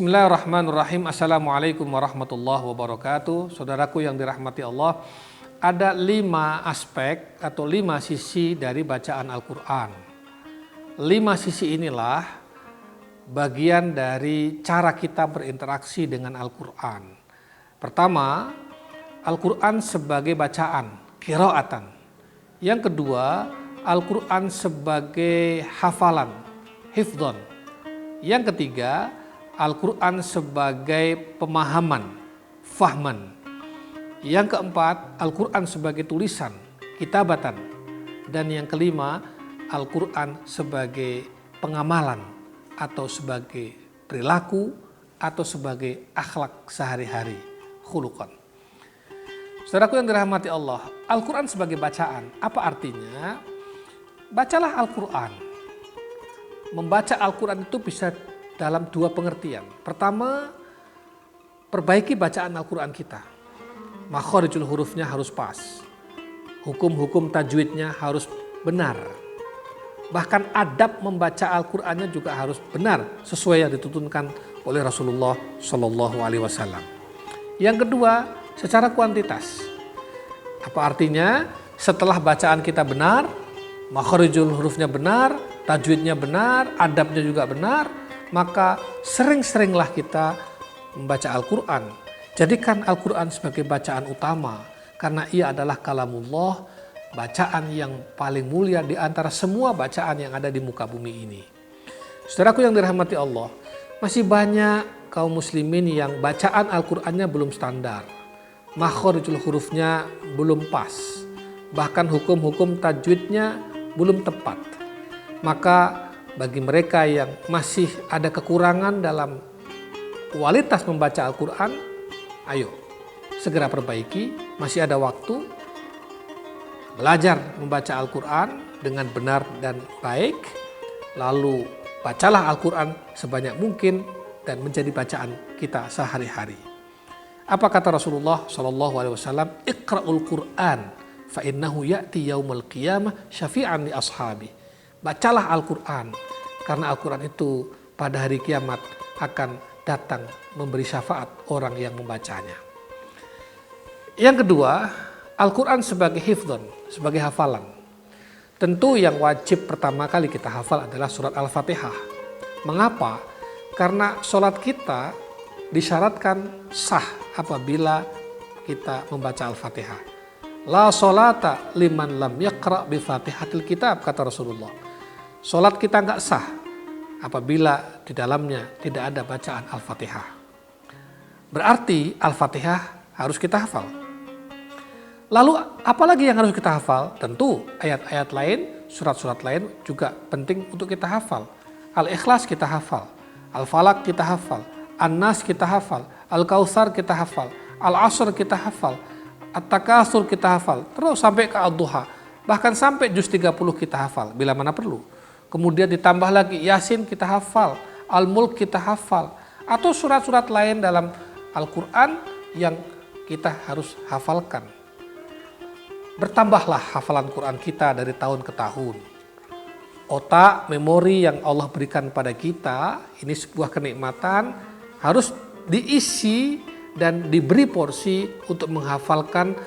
Bismillahirrahmanirrahim. Assalamualaikum warahmatullahi wabarakatuh. Saudaraku yang dirahmati Allah, ada 5 aspek atau 5 sisi dari bacaan Al-Quran. 5 sisi inilah bagian dari cara kita berinteraksi dengan Al-Quran. Pertama, Al-Quran sebagai bacaan, qiraatan. Yang kedua, Al-Quran sebagai hafalan, hifdzon. Yang ketiga, Al-Quran sebagai pemahaman, fahman. Yang keempat, Al-Quran sebagai tulisan, kitabatan. Dan yang kelima, Al-Quran sebagai pengamalan atau sebagai perilaku atau sebagai akhlak sehari-hari, khuluqan. Saudaraku yang dirahmati Allah, Al-Quran sebagai bacaan, apa artinya? Bacalah Al-Quran. Membaca Al-Quran itu bisa dalam 2 pengertian. Pertama, perbaiki bacaan Al-Quran kita. Makharijul hurufnya harus pas. Hukum-hukum tajwidnya harus benar. Bahkan adab membaca Al-Qurannya juga harus benar sesuai yang dituntunkan oleh Rasulullah Shallallahu Alaihi Wasallam. Yang kedua, secara kuantitas. Apa artinya? Setelah bacaan kita benar, makharijul hurufnya benar, tajwidnya benar, adabnya juga benar, maka sering-seringlah kita membaca Al-Quran. Jadikan Al-Quran sebagai bacaan utama, karena ia adalah kalamullah, bacaan yang paling mulia di antara semua bacaan yang ada di muka bumi ini. Saudaraku yang dirahmati Allah, masih banyak kaum muslimin yang bacaan Al-Qurannya belum standar. Makharijul hurufnya belum pas, bahkan hukum-hukum tajwidnya belum tepat. Maka bagi mereka yang masih ada kekurangan dalam kualitas membaca Al-Quran, ayo segera perbaiki, masih ada waktu. Belajar membaca Al-Quran dengan benar dan baik, lalu bacalah Al-Quran sebanyak mungkin dan menjadi bacaan kita sehari-hari. Apa kata Rasulullah SAW? Iqra'ul Quran fa innahu ya'ti yaumal qiyamah syafi'an li ashabi. Bacalah Al-Quran, karena Al-Quran itu pada hari kiamat akan datang memberi syafaat orang yang membacanya. Yang kedua, Al-Quran sebagai hifdzon, sebagai hafalan. Tentu yang wajib pertama kali kita hafal adalah surat Al-Fatihah. Mengapa? Karena sholat kita disyaratkan sah apabila kita membaca Al-Fatihah. La sholata liman lam yaqra' bi fatihatil kitab, kata Rasulullah. Sholat kita nggak sah apabila di dalamnya tidak ada bacaan Al-Fatihah. Berarti Al-Fatihah harus kita hafal. Lalu apalagi yang harus kita hafal? Tentu ayat-ayat lain, surat-surat lain juga penting untuk kita hafal. Al-Ikhlas kita hafal, Al-Falaq kita hafal, An-Nas kita hafal, Al-Kautsar kita hafal, Al-Asr kita hafal, At-Takatsur kita hafal, terus sampai ke Ad-Duha. Bahkan sampai juz 30 kita hafal bila mana perlu. Kemudian ditambah lagi Yasin kita hafal, Al-Mulk kita hafal, atau surat-surat lain dalam Al-Quran yang kita harus hafalkan. Bertambahlah hafalan Quran kita dari tahun ke tahun. Otak, memori yang Allah berikan pada kita, ini sebuah kenikmatan, harus diisi dan diberi porsi untuk menghafalkan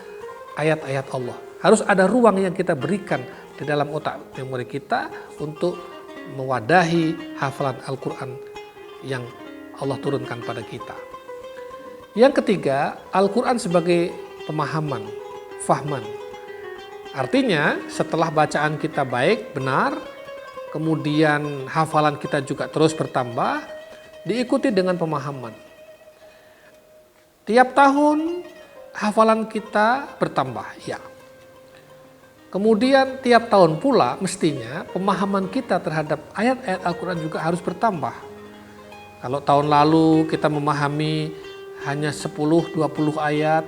ayat-ayat Allah. Harus ada ruang yang kita berikan di dalam otak memori kita untuk mewadahi hafalan Al-Quran yang Allah turunkan pada kita. Yang ketiga, Al-Quran sebagai pemahaman, fahman. Artinya setelah bacaan kita baik, benar, kemudian hafalan kita juga terus bertambah, diikuti dengan pemahaman. Tiap tahun hafalan kita bertambah, ya. Kemudian tiap tahun pula mestinya pemahaman kita terhadap ayat-ayat Al-Quran juga harus bertambah. Kalau tahun lalu kita memahami hanya 10-20 ayat,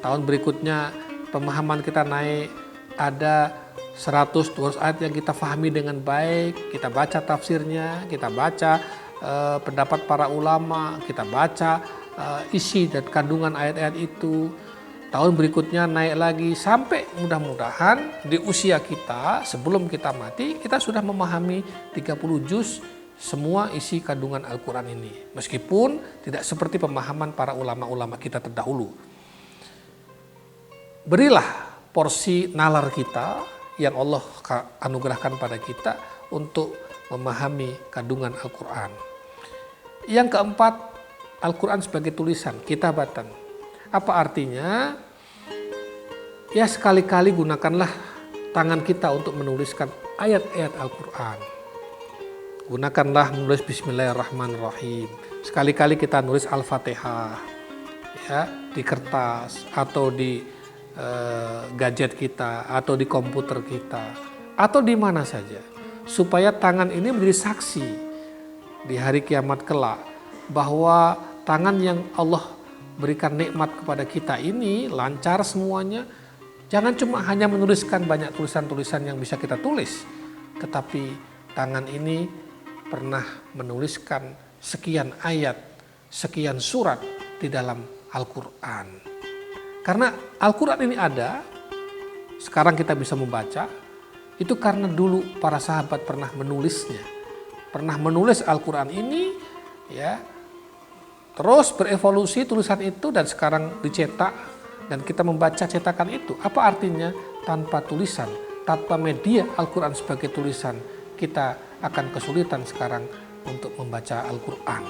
tahun berikutnya pemahaman kita naik, ada 100-200 ayat yang kita fahami dengan baik, kita baca tafsirnya, kita baca pendapat para ulama, kita baca isi dan kandungan ayat-ayat itu. Tahun berikutnya naik lagi sampai mudah-mudahan di usia kita sebelum kita mati kita sudah memahami 30 juz semua isi kandungan Al-Quran ini. Meskipun tidak seperti pemahaman para ulama-ulama kita terdahulu. Berilah porsi nalar kita yang Allah anugerahkan pada kita untuk memahami kandungan Al-Quran. Yang keempat, Al-Quran sebagai tulisan, kitabatan. Apa artinya? Ya sekali-kali gunakanlah tangan kita untuk menuliskan ayat-ayat Al-Quran. Gunakanlah menulis Bismillahirrahmanirrahim. Sekali-kali kita nulis Al-Fatihah ya, di kertas atau di gadget kita atau di komputer kita atau di mana saja, supaya tangan ini menjadi saksi di hari kiamat kelak bahwa tangan yang Allah berikan nikmat kepada kita ini lancar semuanya. Jangan cuma hanya menuliskan banyak tulisan-tulisan yang bisa kita tulis, tetapi tangan ini pernah menuliskan sekian ayat, sekian surat di dalam Al-Quran. Karena Al-Quran ini ada, sekarang kita bisa membaca, itu karena dulu para sahabat pernah menulisnya. Pernah menulis Al-Quran ini, ya, terus berevolusi tulisan itu dan sekarang dicetak dan kita membaca cetakan itu. Apa artinya? Tanpa tulisan, tanpa media Al-Quran sebagai tulisan, kita akan kesulitan sekarang untuk membaca Al-Quran.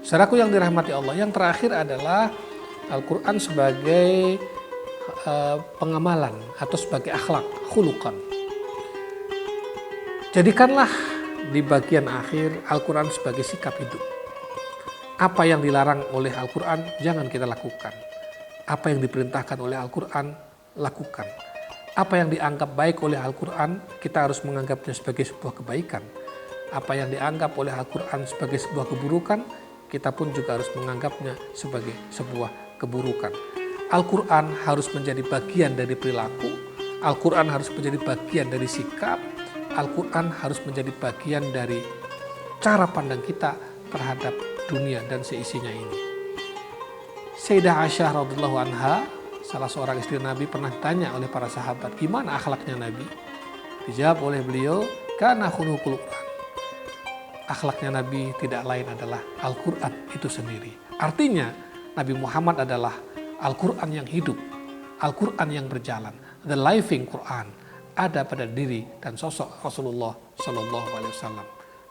Saudaraku yang dirahmati Allah, yang terakhir adalah Al-Quran sebagai pengamalan atau sebagai akhlak, khuluqan. Jadikanlah di bagian akhir Al-Quran sebagai sikap hidup. Apa yang dilarang oleh Al-Quran jangan kita lakukan. Apa yang diperintahkan oleh Al-Quran lakukan. Apa yang dianggap baik oleh Al-Quran, kita harus menganggapnya sebagai sebuah kebaikan. Apa yang dianggap oleh Al-Quran sebagai sebuah keburukan, kita pun juga harus menganggapnya sebagai sebuah keburukan. Al-Quran harus menjadi bagian dari perilaku, Al-Quran harus menjadi bagian dari sikap, Al-Quran harus menjadi bagian dari cara pandang kita terhadap dunia dan seisinya ini. Sayyidah Aisyah radhiyallahu anha, salah seorang istri Nabi, pernah tanya oleh para sahabat, gimana akhlaknya Nabi? Dijawab oleh beliau, kana khuluqul Quran. Akhlaknya Nabi tidak lain adalah Al-Quran itu sendiri. Artinya Nabi Muhammad adalah Al-Quran yang hidup, Al-Quran yang berjalan, the living Quran, ada pada diri dan sosok Rasulullah Shallallahu Alaihi Wasallam.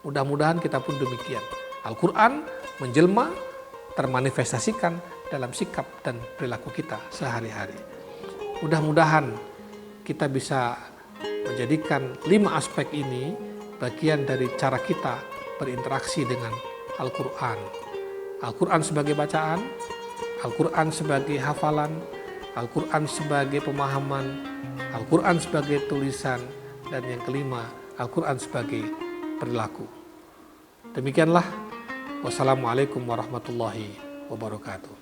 Mudah-mudahan kita pun demikian. Al-Quran menjelma, termanifestasikan dalam sikap dan perilaku kita sehari-hari. Mudah-mudahan kita bisa menjadikan 5 aspek ini bagian dari cara kita berinteraksi dengan Al-Quran. Al-Quran sebagai bacaan, Al-Quran sebagai hafalan, Al-Quran sebagai pemahaman, Al-Quran sebagai tulisan, dan yang kelima, Al-Quran sebagai perilaku. Demikianlah. Wassalamualaikum warahmatullahi wabarakatuh.